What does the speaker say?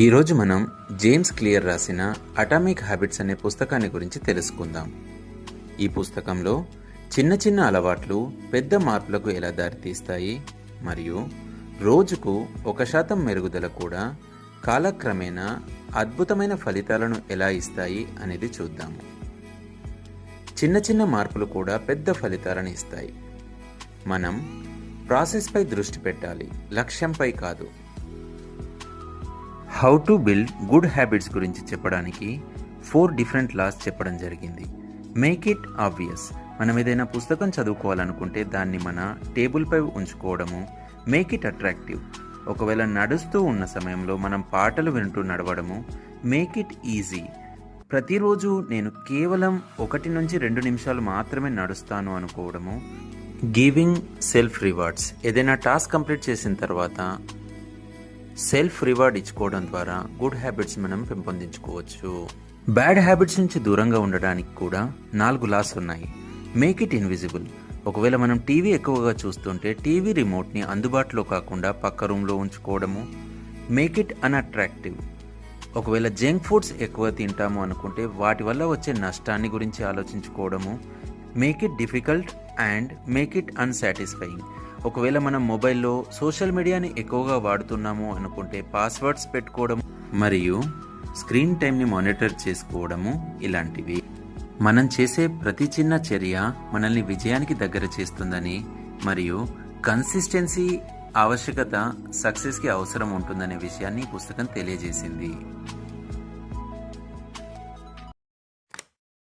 ఈరోజు మనం James clear రాసిన అటామిక్ హ్యాబిట్స్ అనే పుస్తకాన్ని గురించి తెలుసుకుందాం. ఈ పుస్తకంలో చిన్న చిన్న అలవాట్లు పెద్ద మార్పులకు ఎలా దారితీస్తాయి మరియు రోజుకు 1% మెరుగుదల కూడా కాలక్రమేణా అద్భుతమైన ఫలితాలను ఎలా ఇస్తాయి అనేది చూద్దాము. చిన్న చిన్న మార్పులు కూడా పెద్ద ఫలితాలను ఇస్తాయి. మనం ప్రాసెస్పై దృష్టి పెట్టాలి, లక్ష్యంపై కాదు. How to build good habits గురించి చెప్పడానికి 4 డిఫరెంట్ లాస్ చెప్పడం జరిగింది. Make it obvious. మనం ఏదైనా పుస్తకం చదువుకోవాలనుకుంటే దాన్ని మన టేబుల్పై ఉంచుకోవడము. Make it attractive. ఒకవేళ నడుస్తూ ఉన్న సమయంలో మనం పాటలు వింటూ నడవడము. Make it easy. ప్రతిరోజు నేను కేవలం 1 నుంచి 2 నిమిషాలు మాత్రమే నడుస్తాను అనుకోవడము. Giving self rewards. ఏదైనా టాస్క్ కంప్లీట్ చేసిన తర్వాత సెల్ఫ్ రివార్డ్ ఇచ్చుకోవడం ద్వారా గుడ్ హ్యాబిట్స్ మనం పెంపొందించుకోవచ్చు. బ్యాడ్ హ్యాబిట్స్ నుంచి దూరంగా ఉండడానికి కూడా 4 లాస్ ఉన్నాయి. Make it invisible. ఒకవేళ మనం టీవీ ఎక్కువగా చూస్తుంటే టీవీ రిమోట్ని అందుబాటులో కాకుండా పక్క రూమ్లో ఉంచుకోవడము. Make it unattractive. ఒకవేళ జంక్ ఫుడ్స్ ఎక్కువ తింటాము అనుకుంటే వాటి వల్ల వచ్చే నష్టాన్ని గురించి ఆలోచించుకోవడము. Make it difficult and make it unsatisfying. ఒకవేళ మనం మొబైల్లో సోషల్ మీడియాని ఎక్కువగా వాడుతున్నాము అనుకుంటే పాస్వర్డ్స్ పెట్టుకోవడం మరియు స్క్రీన్ టైంని మానిటర్ చేసుకోవడము ఇలాంటివి. మనం చేసే ప్రతి చిన్న చర్య మనల్ని విజయానికి దగ్గర చేస్తుందని మరియు కన్సిస్టెన్సీ ఆవశ్యకత సక్సెస్కి అవసరం ఉంటుందనే విషయాన్ని ఈ పుస్తకం తెలియజేసింది.